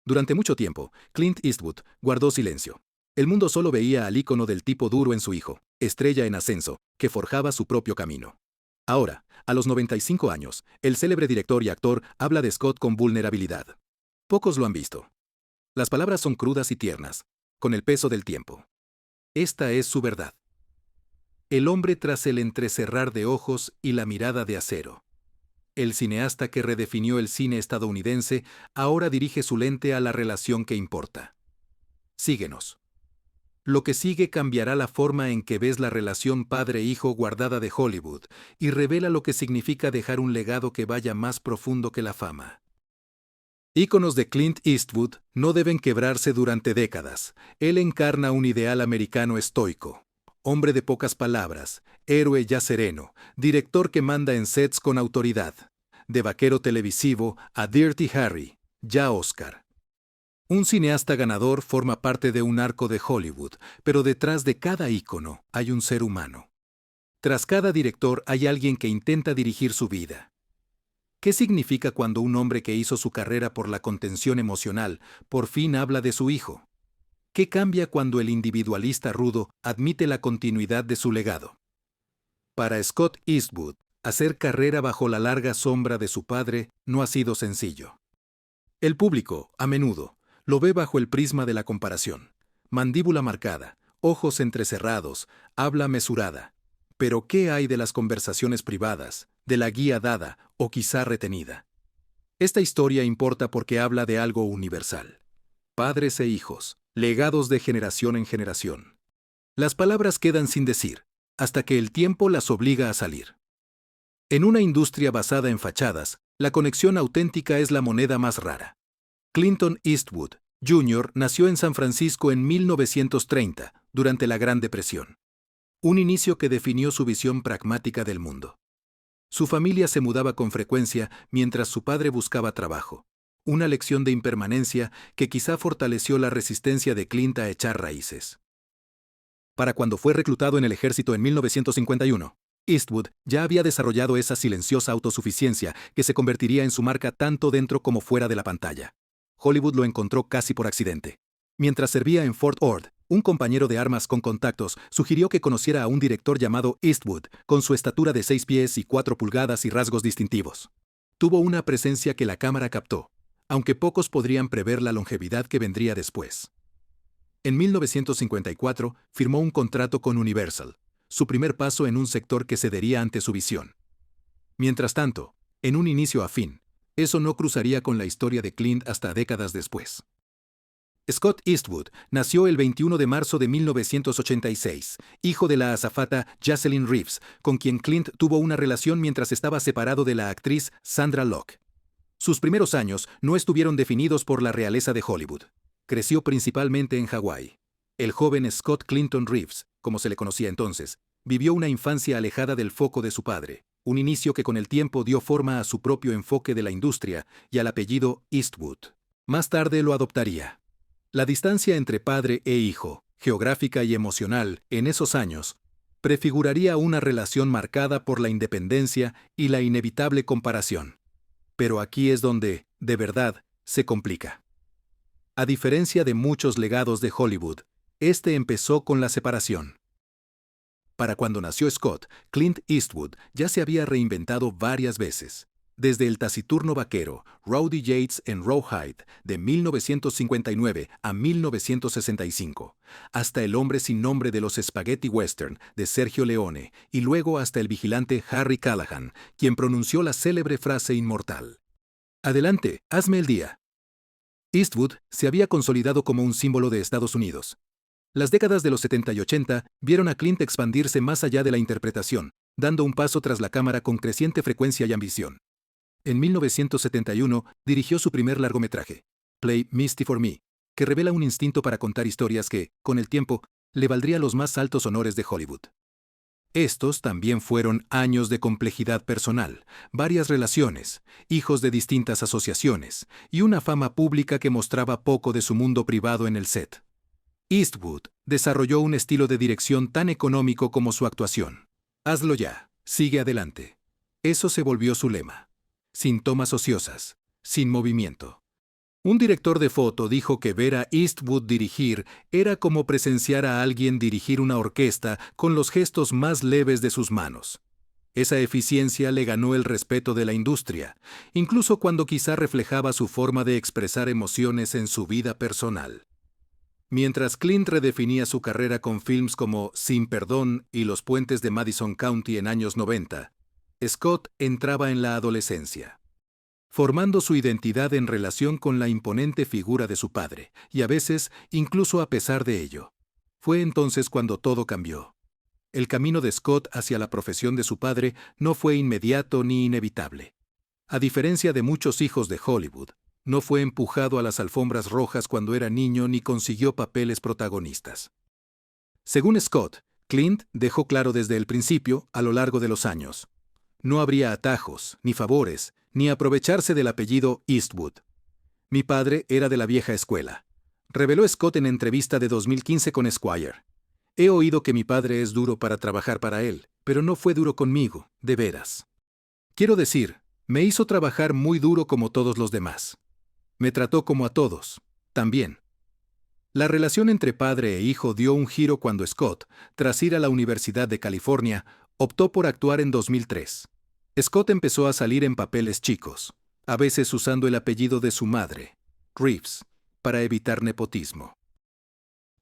Durante mucho tiempo, Clint Eastwood guardó silencio. El mundo solo veía al ícono del tipo duro en su hijo, estrella en ascenso, que forjaba su propio camino. Ahora, a los 95 años, el célebre director y actor habla de Scott con vulnerabilidad. Pocos lo han visto. Las palabras son crudas y tiernas, con el peso del tiempo. Esta es su verdad. El hombre tras el entrecerrar de ojos y la mirada de acero. El cineasta que redefinió el cine estadounidense ahora dirige su lente a la relación que importa. Síguenos. Lo que sigue cambiará la forma en que ves la relación padre-hijo guardada de Hollywood y revela lo que significa dejar un legado que vaya más profundo que la fama. Íconos de Clint Eastwood no deben quebrarse durante décadas. Él encarna un ideal americano estoico. Hombre de pocas palabras, héroe ya sereno, director que manda en sets con autoridad. De vaquero televisivo a Dirty Harry, ya Oscar. Un cineasta ganador forma parte de un arco de Hollywood, pero detrás de cada ícono hay un ser humano. Tras cada director hay alguien que intenta dirigir su vida. ¿Qué significa cuando un hombre que hizo su carrera por la contención emocional por fin habla de su hijo? ¿Qué cambia cuando el individualista rudo admite la continuidad de su legado? Para Scott Eastwood, hacer carrera bajo la larga sombra de su padre no ha sido sencillo. El público, a menudo, lo ve bajo el prisma de la comparación. Mandíbula marcada, ojos entrecerrados, habla mesurada. Pero ¿qué hay de las conversaciones privadas, de la guía dada o quizá retenida? Esta historia importa porque habla de algo universal. Padres e hijos, legados de generación en generación. Las palabras quedan sin decir, hasta que el tiempo las obliga a salir. En una industria basada en fachadas, la conexión auténtica es la moneda más rara. Clinton Eastwood, Jr. nació en San Francisco en 1930, durante la Gran Depresión. Un inicio que definió su visión pragmática del mundo. Su familia se mudaba con frecuencia mientras su padre buscaba trabajo. Una lección de impermanencia que quizá fortaleció la resistencia de Clint a echar raíces. Para cuando fue reclutado en el ejército en 1951, Eastwood ya había desarrollado esa silenciosa autosuficiencia que se convertiría en su marca tanto dentro como fuera de la pantalla. Hollywood lo encontró casi por accidente. Mientras servía en Fort Ord, un compañero de armas con contactos sugirió que conociera a un director llamado Eastwood, con su estatura de 6 pies y 4 pulgadas y rasgos distintivos. Tuvo una presencia que la cámara captó, aunque pocos podrían prever la longevidad que vendría después. En 1954 firmó un contrato con Universal, su primer paso en un sector que cedería ante su visión. Mientras tanto, en un inicio afín, eso no cruzaría con la historia de Clint hasta décadas después. Scott Eastwood nació el 21 de marzo de 1986, hijo de la azafata Jocelyn Reeves, con quien Clint tuvo una relación mientras estaba separado de la actriz Sandra Locke. Sus primeros años no estuvieron definidos por la realeza de Hollywood. Creció principalmente en Hawái. El joven Scott Clinton Reeves, como se le conocía entonces, vivió una infancia alejada del foco de su padre, un inicio que con el tiempo dio forma a su propio enfoque de la industria y al apellido Eastwood. Más tarde lo adoptaría. La distancia entre padre e hijo, geográfica y emocional, en esos años, prefiguraría una relación marcada por la independencia y la inevitable comparación. Pero aquí es donde, de verdad, se complica. A diferencia de muchos legados de Hollywood, este empezó con la separación. Para cuando nació Scott, Clint Eastwood ya se había reinventado varias veces. Desde el taciturno vaquero Rowdy Yates en Rawhide de 1959 a 1965, hasta el hombre sin nombre de los Spaghetti Western de Sergio Leone y luego hasta el vigilante Harry Callahan, quien pronunció la célebre frase inmortal: "Adelante, hazme el día". Eastwood se había consolidado como un símbolo de Estados Unidos. Las décadas de los 70 y 80 vieron a Clint expandirse más allá de la interpretación, dando un paso tras la cámara con creciente frecuencia y ambición. En 1971 dirigió su primer largometraje, Play Misty for Me, que revela un instinto para contar historias que, con el tiempo, le valdría los más altos honores de Hollywood. Estos también fueron años de complejidad personal, varias relaciones, hijos de distintas asociaciones y una fama pública que mostraba poco de su mundo privado en el set. Eastwood desarrolló un estilo de dirección tan económico como su actuación. Hazlo ya, sigue adelante. Eso se volvió su lema. Sin tomas ociosas, sin movimiento. Un director de foto dijo que ver a Eastwood dirigir era como presenciar a alguien dirigir una orquesta con los gestos más leves de sus manos. Esa eficiencia le ganó el respeto de la industria, incluso cuando quizá reflejaba su forma de expresar emociones en su vida personal. Mientras Clint redefinía su carrera con films como Sin Perdón y Los Puentes de Madison County en años 90, Scott entraba en la adolescencia, formando su identidad en relación con la imponente figura de su padre, y a veces incluso a pesar de ello. Fue entonces cuando todo cambió. El camino de Scott hacia la profesión de su padre no fue inmediato ni inevitable. A diferencia de muchos hijos de Hollywood, no fue empujado a las alfombras rojas cuando era niño ni consiguió papeles protagonistas. Según Scott, Clint dejó claro desde el principio, a lo largo de los años, no habría atajos, ni favores, ni aprovecharse del apellido Eastwood. Mi padre era de la vieja escuela, reveló Scott en entrevista de 2015 con Esquire. He oído que mi padre es duro para trabajar para él, pero no fue duro conmigo, de veras. Quiero decir, me hizo trabajar muy duro como todos los demás. Me trató como a todos, también. La relación entre padre e hijo dio un giro cuando Scott, tras ir a la Universidad de California, optó por actuar en 2003. Scott empezó a salir en papeles chicos, a veces usando el apellido de su madre, Reeves, para evitar nepotismo.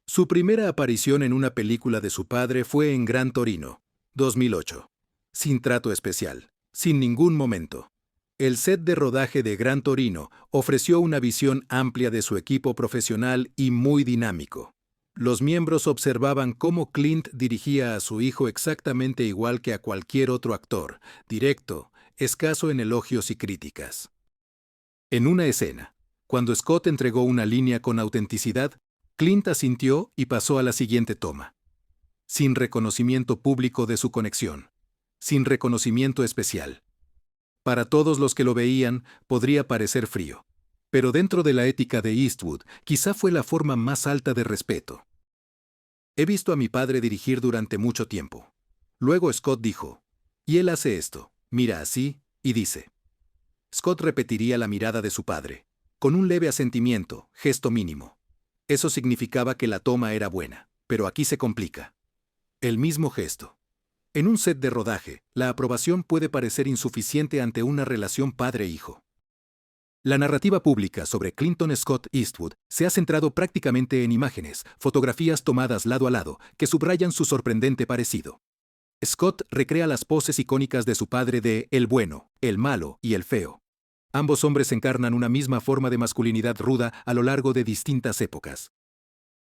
Su primera aparición en una película de su padre fue en Gran Torino, 2008. Sin trato especial, sin ningún momento. El set de rodaje de Gran Torino ofreció una visión amplia de su equipo profesional y muy dinámico. Los miembros observaban cómo Clint dirigía a su hijo exactamente igual que a cualquier otro actor, directo, escaso en elogios y críticas. En una escena, cuando Scott entregó una línea con autenticidad, Clint asintió y pasó a la siguiente toma. Sin reconocimiento público de su conexión. Sin reconocimiento especial. Para todos los que lo veían, podría parecer frío. Pero dentro de la ética de Eastwood, quizá fue la forma más alta de respeto. He visto a mi padre dirigir durante mucho tiempo. Luego Scott dijo, y él hace esto, mira así, y dice. Scott repetiría la mirada de su padre, con un leve asentimiento, gesto mínimo. Eso significaba que la toma era buena, pero aquí se complica. El mismo gesto. En un set de rodaje, la aprobación puede parecer insuficiente ante una relación padre-hijo. La narrativa pública sobre Clinton Scott Eastwood se ha centrado prácticamente en imágenes, fotografías tomadas lado a lado, que subrayan su sorprendente parecido. Scott recrea las poses icónicas de su padre de el bueno, el malo y el feo. Ambos hombres encarnan una misma forma de masculinidad ruda a lo largo de distintas épocas.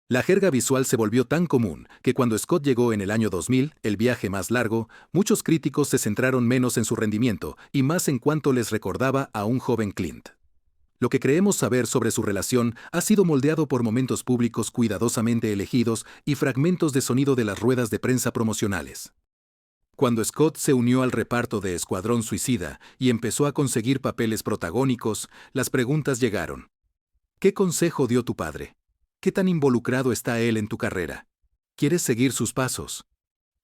La jerga visual se volvió tan común que cuando Scott llegó en el año 2000, el viaje más largo, muchos críticos se centraron menos en su rendimiento y más en cuanto les recordaba a un joven Clint. Lo que creemos saber sobre su relación ha sido moldeado por momentos públicos cuidadosamente elegidos y fragmentos de sonido de las ruedas de prensa promocionales. Cuando Scott se unió al reparto de Escuadrón Suicida y empezó a conseguir papeles protagónicos, las preguntas llegaron. ¿Qué consejo dio tu padre? ¿Qué tan involucrado está él en tu carrera? ¿Quieres seguir sus pasos?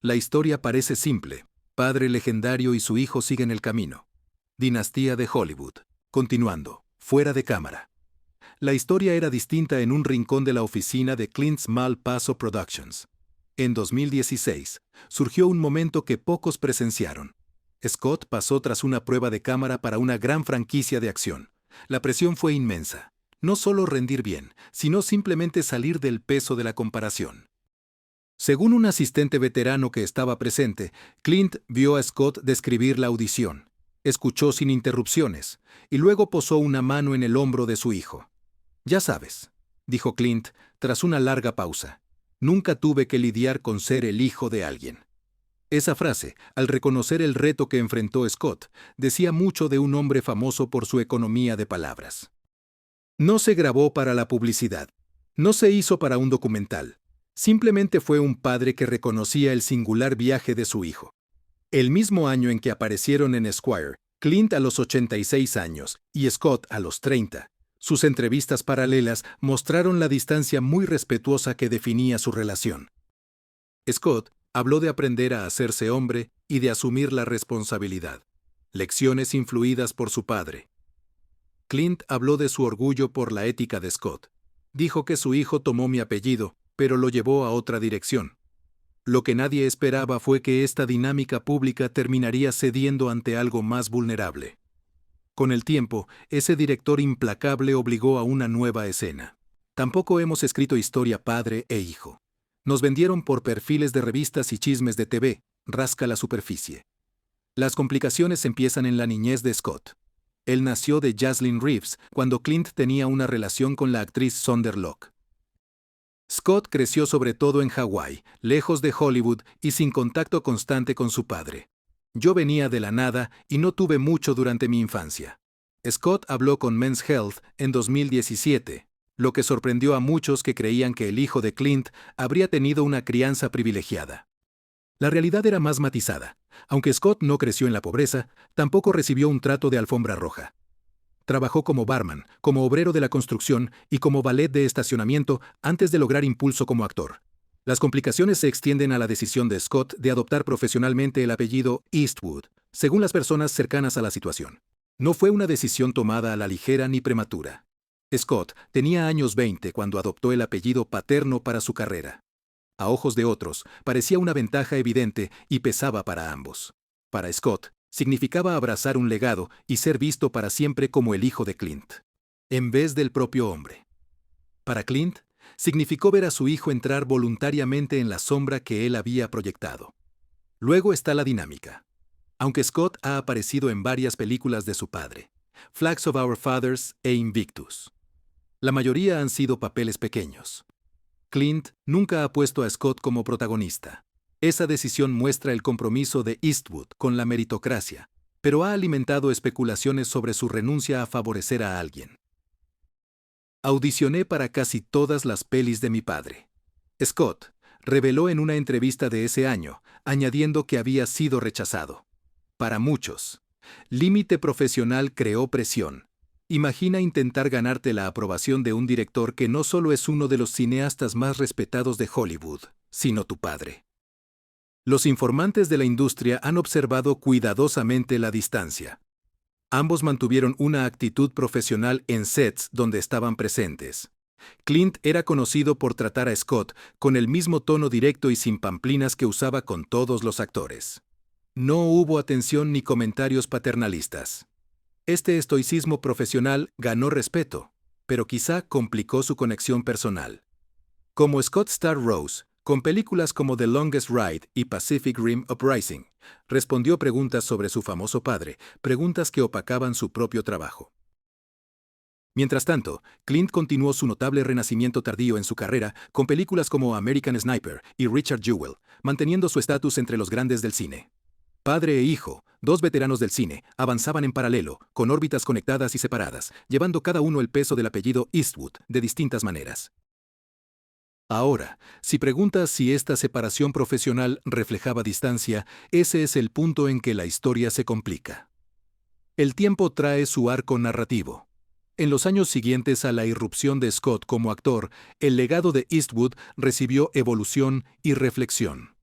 La historia parece simple. Padre legendario y su hijo siguen el camino. Dinastía de Hollywood. Continuando. Fuera de cámara. La historia era distinta en un rincón de la oficina de Clint's Mal Paso Productions. En 2016, surgió un momento que pocos presenciaron. Scott pasó tras una prueba de cámara para una gran franquicia de acción. La presión fue inmensa. No solo rendir bien, sino simplemente salir del peso de la comparación. Según un asistente veterano que estaba presente, Clint vio a Scott describir la audición. Escuchó sin interrupciones, y luego posó una mano en el hombro de su hijo. Ya sabes, dijo Clint, tras una larga pausa. Nunca tuve que lidiar con ser el hijo de alguien. Esa frase, al reconocer el reto que enfrentó Scott, decía mucho de un hombre famoso por su economía de palabras. No se grabó para la publicidad. No se hizo para un documental. Simplemente fue un padre que reconocía el singular viaje de su hijo. El mismo año en que aparecieron en Esquire, Clint a los 86 años y Scott a los 30, sus entrevistas paralelas mostraron la distancia muy respetuosa que definía su relación. Scott habló de aprender a hacerse hombre y de asumir la responsabilidad. Lecciones influidas por su padre. Clint habló de su orgullo por la ética de Scott. Dijo que su hijo tomó mi apellido, pero lo llevó a otra dirección. Lo que nadie esperaba fue que esta dinámica pública terminaría cediendo ante algo más vulnerable. Con el tiempo, ese director implacable obligó a una nueva escena. Tampoco hemos escrito historia padre e hijo. Nos vendieron por perfiles de revistas y chismes de TV, rasca la superficie. Las complicaciones empiezan en la niñez de Scott. Él nació de Jaslyn Reeves cuando Clint tenía una relación con la actriz Sonder Locke. Scott creció sobre todo en Hawái, lejos de Hollywood y sin contacto constante con su padre. Yo venía de la nada y no tuve mucho durante mi infancia. Scott habló con Men's Health en 2017, lo que sorprendió a muchos que creían que el hijo de Clint habría tenido una crianza privilegiada. La realidad era más matizada. Aunque Scott no creció en la pobreza, tampoco recibió un trato de alfombra roja. Trabajó como barman, como obrero de la construcción y como valet de estacionamiento antes de lograr impulso como actor. Las complicaciones se extienden a la decisión de Scott de adoptar profesionalmente el apellido Eastwood, según las personas cercanas a la situación. No fue una decisión tomada a la ligera ni prematura. Scott tenía años 20 cuando adoptó el apellido paterno para su carrera. A ojos de otros, parecía una ventaja evidente y pesaba para ambos. Para Scott, significaba abrazar un legado y ser visto para siempre como el hijo de Clint, en vez del propio hombre. Para Clint, significó ver a su hijo entrar voluntariamente en la sombra que él había proyectado. Luego está la dinámica. Aunque Scott ha aparecido en varias películas de su padre, Flags of Our Fathers e Invictus. La mayoría han sido papeles pequeños. Clint nunca ha puesto a Scott como protagonista. Esa decisión muestra el compromiso de Eastwood con la meritocracia, pero ha alimentado especulaciones sobre su renuncia a favorecer a alguien. Audicioné para casi todas las pelis de mi padre. Scott reveló en una entrevista de ese año, añadiendo que había sido rechazado. Para muchos, Límite Profesional creó presión. Imagina intentar ganarte la aprobación de un director que no solo es uno de los cineastas más respetados de Hollywood, sino tu padre. Los informantes de la industria han observado cuidadosamente la distancia. Ambos mantuvieron una actitud profesional en sets donde estaban presentes. Clint era conocido por tratar a Scott con el mismo tono directo y sin pamplinas que usaba con todos los actores. No hubo atención ni comentarios paternalistas. Este estoicismo profesional ganó respeto, pero quizá complicó su conexión personal. Como Scott Star Rose, con películas como The Longest Ride y Pacific Rim Uprising, respondió preguntas sobre su famoso padre, preguntas que opacaban su propio trabajo. Mientras tanto, Clint continuó su notable renacimiento tardío en su carrera con películas como American Sniper y Richard Jewell, manteniendo su estatus entre los grandes del cine. Padre e hijo, dos veteranos del cine, avanzaban en paralelo, con órbitas conectadas y separadas, llevando cada uno el peso del apellido Eastwood de distintas maneras. Ahora, si preguntas si esta separación profesional reflejaba distancia, ese es el punto en que la historia se complica. El tiempo trae su arco narrativo. En los años siguientes a la irrupción de Scott como actor, el legado de Eastwood recibió evolución y reflexión.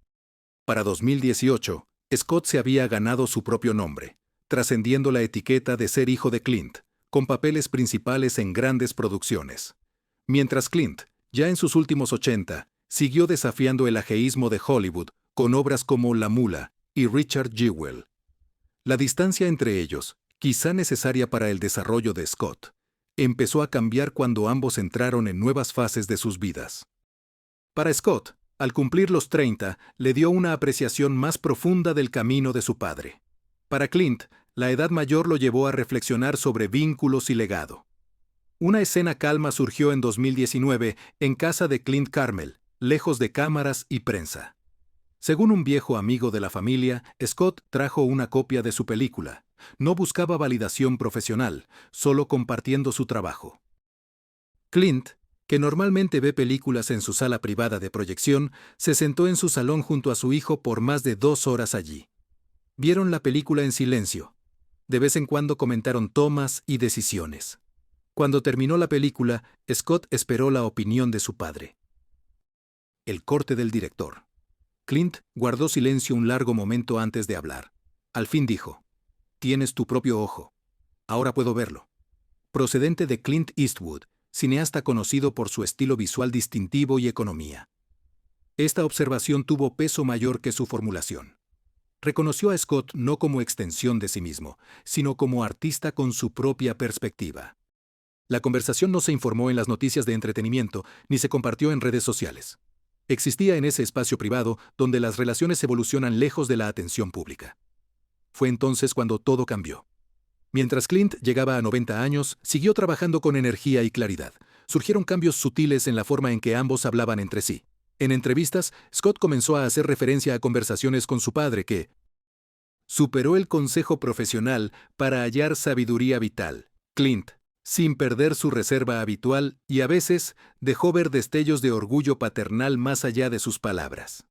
Para 2018, Scott se había ganado su propio nombre, trascendiendo la etiqueta de ser hijo de Clint, con papeles principales en grandes producciones. Mientras Clint, ya en sus últimos 80, siguió desafiando el ajeísmo de Hollywood con obras como La Mula y Richard Jewell. La distancia entre ellos, quizá necesaria para el desarrollo de Scott, empezó a cambiar cuando ambos entraron en nuevas fases de sus vidas. Para Scott, al cumplir los 30, le dio una apreciación más profunda del camino de su padre. Para Clint, la edad mayor lo llevó a reflexionar sobre vínculos y legado. Una escena calma surgió en 2019 en casa de Clint Carmel, lejos de cámaras y prensa. Según un viejo amigo de la familia, Scott trajo una copia de su película. No buscaba validación profesional, solo compartiendo su trabajo. Clint, que normalmente ve películas en su sala privada de proyección, se sentó en su salón junto a su hijo por más de 2 horas allí. Vieron la película en silencio. De vez en cuando comentaron tomas y decisiones. Cuando terminó la película, Scott esperó la opinión de su padre. El corte del director. Clint guardó silencio un largo momento antes de hablar. Al fin dijo: «Tienes tu propio ojo. Ahora puedo verlo». procedente de Clint Eastwood, cineasta conocido por su estilo visual distintivo y economía. Esta observación tuvo peso mayor que su formulación. Reconoció a Scott no como extensión de sí mismo, sino como artista con su propia perspectiva. La conversación no se informó en las noticias de entretenimiento ni se compartió en redes sociales. Existía en ese espacio privado donde las relaciones evolucionan lejos de la atención pública. Fue entonces cuando todo cambió. Mientras Clint llegaba a 90 años, siguió trabajando con energía y claridad. Surgieron cambios sutiles en la forma en que ambos hablaban entre sí. En entrevistas, Scott comenzó a hacer referencia a conversaciones con su padre que superó el consejo profesional para hallar sabiduría vital. Clint, sin perder su reserva habitual, y a veces dejó ver destellos de orgullo paternal más allá de sus palabras.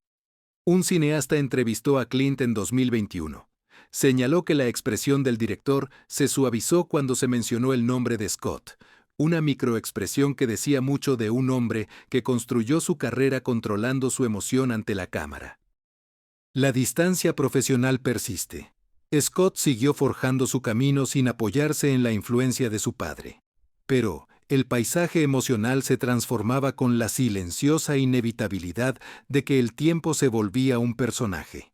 Un cineasta entrevistó a Clint en 2021. Señaló que la expresión del director se suavizó cuando se mencionó el nombre de Scott, una microexpresión que decía mucho de un hombre que construyó su carrera controlando su emoción ante la cámara. La distancia profesional persiste. Scott siguió forjando su camino sin apoyarse en la influencia de su padre. Pero el paisaje emocional se transformaba con la silenciosa inevitabilidad de que el tiempo se volvía un personaje.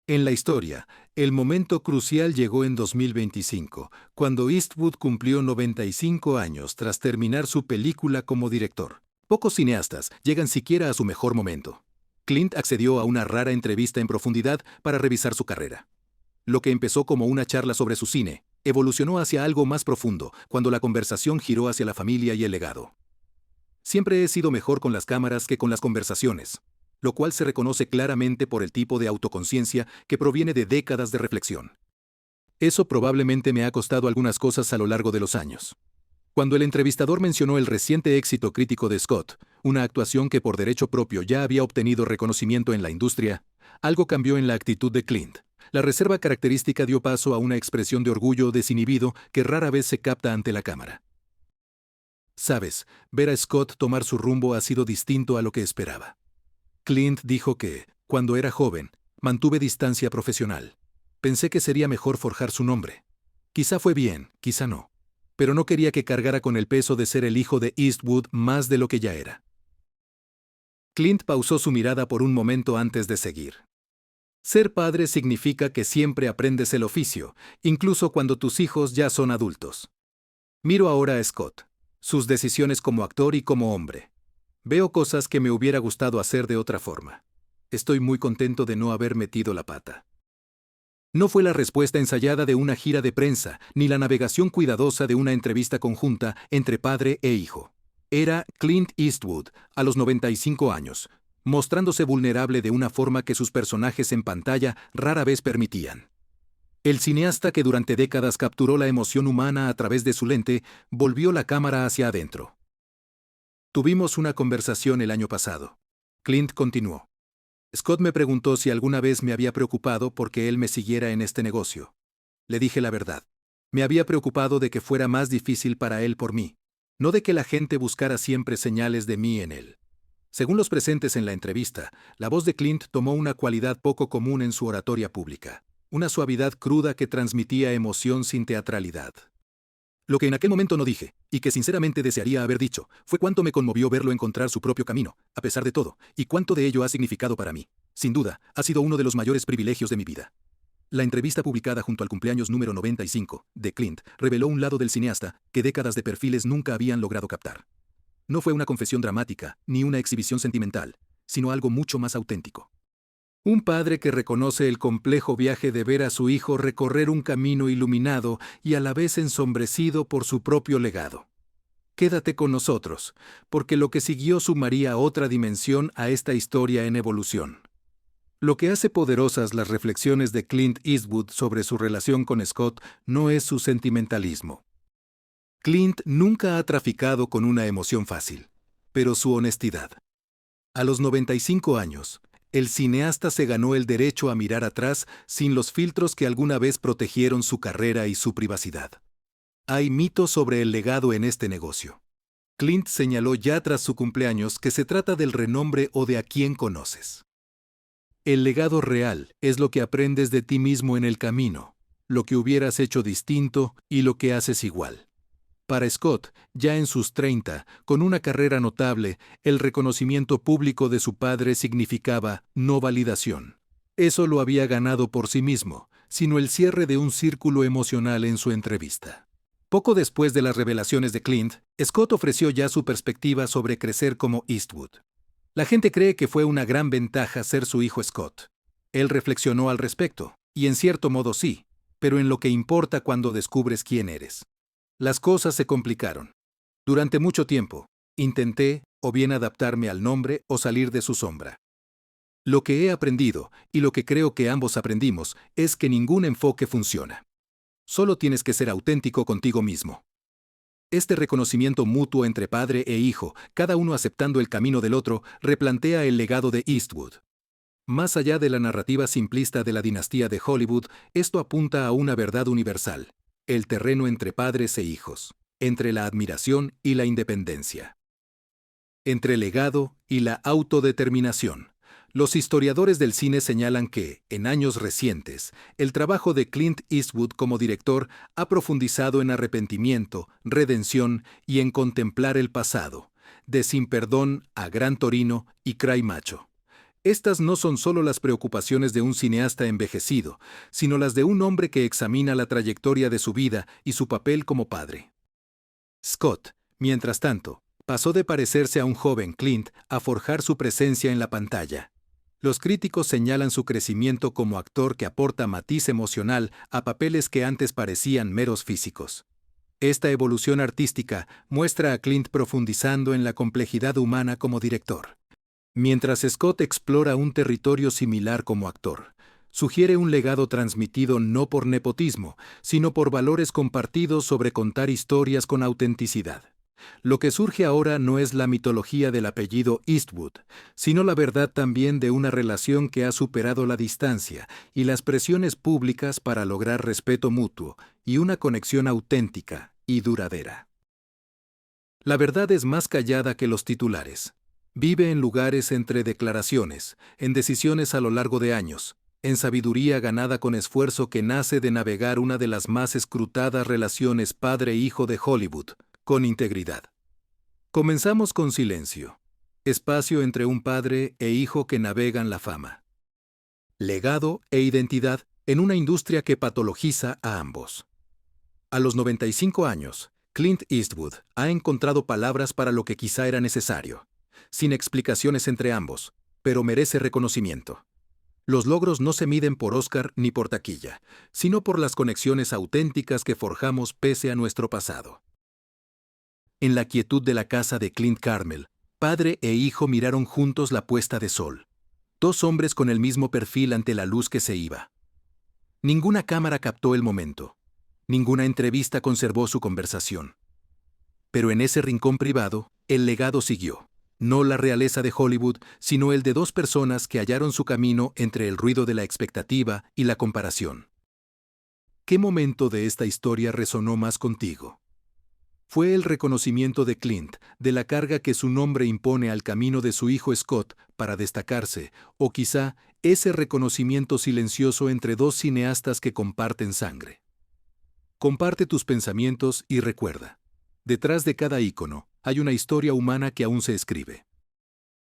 En la historia, el momento crucial llegó en 2025, cuando Eastwood cumplió 95 años tras terminar su película como director. Pocos cineastas llegan siquiera a su mejor momento. Clint accedió a una rara entrevista en profundidad para revisar su carrera. Lo que empezó como una charla sobre su cine, evolucionó hacia algo más profundo cuando la conversación giró hacia la familia y el legado. Siempre he sido mejor con las cámaras que con las conversaciones, lo cual se reconoce claramente por el tipo de autoconciencia que proviene de décadas de reflexión. Eso probablemente me ha costado algunas cosas a lo largo de los años. Cuando el entrevistador mencionó el reciente éxito crítico de Scott, una actuación que por derecho propio ya había obtenido reconocimiento en la industria, algo cambió en la actitud de Clint. La reserva característica dio paso a una expresión de orgullo desinhibido que rara vez se capta ante la cámara. Sabes, ver a Scott tomar su rumbo ha sido distinto a lo que esperaba. Clint dijo que, cuando era joven, mantuve distancia profesional. Pensé que sería mejor forjar su nombre. Quizá fue bien, quizá no. Pero no quería que cargara con el peso de ser el hijo de Eastwood más de lo que ya era. Clint pausó su mirada por un momento antes de seguir. Ser padre significa que siempre aprendes el oficio, incluso cuando tus hijos ya son adultos. Miro ahora a Scott, sus decisiones como actor y como hombre. Veo cosas que me hubiera gustado hacer de otra forma. Estoy muy contento de no haber metido la pata. No fue la respuesta ensayada de una gira de prensa, ni la navegación cuidadosa de una entrevista conjunta entre padre e hijo. Era Clint Eastwood, a los 95 años, mostrándose vulnerable de una forma que sus personajes en pantalla rara vez permitían. El cineasta que durante décadas capturó la emoción humana a través de su lente, volvió la cámara hacia adentro. Tuvimos una conversación el año pasado. Clint continuó. Scott me preguntó si alguna vez me había preocupado porque él me siguiera en este negocio. Le dije la verdad. Me había preocupado de que fuera más difícil para él por mí, no de que la gente buscara siempre señales de mí en él. Según los presentes en la entrevista, la voz de Clint tomó una cualidad poco común en su oratoria pública, una suavidad cruda que transmitía emoción sin teatralidad. Lo que en aquel momento no dije, y que sinceramente desearía haber dicho, fue cuánto me conmovió verlo encontrar su propio camino, a pesar de todo, y cuánto de ello ha significado para mí. Sin duda, ha sido uno de los mayores privilegios de mi vida. La entrevista publicada junto al cumpleaños número 95 de Clint reveló un lado del cineasta que décadas de perfiles nunca habían logrado captar. No fue una confesión dramática, ni una exhibición sentimental, sino algo mucho más auténtico. Un padre que reconoce el complejo viaje de ver a su hijo recorrer un camino iluminado y a la vez ensombrecido por su propio legado. Quédate con nosotros, porque lo que siguió sumaría otra dimensión a esta historia en evolución. Lo que hace poderosas las reflexiones de Clint Eastwood sobre su relación con Scott no es su sentimentalismo. Clint nunca ha traficado con una emoción fácil, pero su honestidad. A los 95 años, el cineasta se ganó el derecho a mirar atrás sin los filtros que alguna vez protegieron su carrera y su privacidad. Hay mitos sobre el legado en este negocio. Clint señaló ya tras su cumpleaños que se trata del renombre o de a quién conoces. El legado real es lo que aprendes de ti mismo en el camino, lo que hubieras hecho distinto y lo que haces igual. Para Scott, ya en sus 30, con una carrera notable, el reconocimiento público de su padre significaba no validación. Eso lo había ganado por sí mismo, sino el cierre de un círculo emocional en su entrevista. Poco después de las revelaciones de Clint, Scott ofreció ya su perspectiva sobre crecer como Eastwood. La gente cree que fue una gran ventaja ser su hijo Scott. Él reflexionó al respecto, y en cierto modo sí, pero en lo que importa cuando descubres quién eres. Las cosas se complicaron. Durante mucho tiempo, intenté o bien adaptarme al nombre o salir de su sombra. Lo que he aprendido, y lo que creo que ambos aprendimos, es que ningún enfoque funciona. Solo tienes que ser auténtico contigo mismo. Este reconocimiento mutuo entre padre e hijo, cada uno aceptando el camino del otro, replantea el legado de Eastwood. Más allá de la narrativa simplista de la dinastía de Hollywood, esto apunta a una verdad universal: el terreno entre padres e hijos, entre la admiración y la independencia, entre el legado y la autodeterminación. Los historiadores del cine señalan que, en años recientes, el trabajo de Clint Eastwood como director ha profundizado en arrepentimiento, redención y en contemplar el pasado, de Sin Perdón a Gran Torino y Cry Macho. Estas no son solo las preocupaciones de un cineasta envejecido, sino las de un hombre que examina la trayectoria de su vida y su papel como padre. Scott, mientras tanto, pasó de parecerse a un joven Clint a forjar su presencia en la pantalla. Los críticos señalan su crecimiento como actor que aporta matiz emocional a papeles que antes parecían meros físicos. Esta evolución artística muestra a Clint profundizando en la complejidad humana como director. Mientras Scott explora un territorio similar como actor, sugiere un legado transmitido no por nepotismo, sino por valores compartidos sobre contar historias con autenticidad. Lo que surge ahora no es la mitología del apellido Eastwood, sino la verdad también de una relación que ha superado la distancia y las presiones públicas para lograr respeto mutuo y una conexión auténtica y duradera. La verdad es más callada que los titulares. Vive en lugares entre declaraciones, en decisiones a lo largo de años, en sabiduría ganada con esfuerzo que nace de navegar una de las más escrutadas relaciones padre-hijo de Hollywood, con integridad. Comenzamos con Silencio, espacio entre un padre e hijo que navegan la fama. Legado e identidad en una industria que patologiza a ambos. A los 95 años, Clint Eastwood ha encontrado palabras para lo que quizá era necesario, sin explicaciones entre ambos, pero merece reconocimiento. Los logros no se miden por Oscar ni por taquilla, sino por las conexiones auténticas que forjamos pese a nuestro pasado. En la quietud de la casa de Clint Carmel, padre e hijo miraron juntos la puesta de sol. Dos hombres con el mismo perfil ante la luz que se iba. Ninguna cámara captó el momento. Ninguna entrevista conservó su conversación. Pero en ese rincón privado, el legado siguió. No la realeza de Hollywood, sino el de dos personas que hallaron su camino entre el ruido de la expectativa y la comparación. ¿Qué momento de esta historia resonó más contigo? ¿Fue el reconocimiento de Clint, de la carga que su nombre impone al camino de su hijo Scott para destacarse, o quizá ese reconocimiento silencioso entre dos cineastas que comparten sangre? Comparte tus pensamientos y recuerda: detrás de cada ícono hay una historia humana que aún se escribe.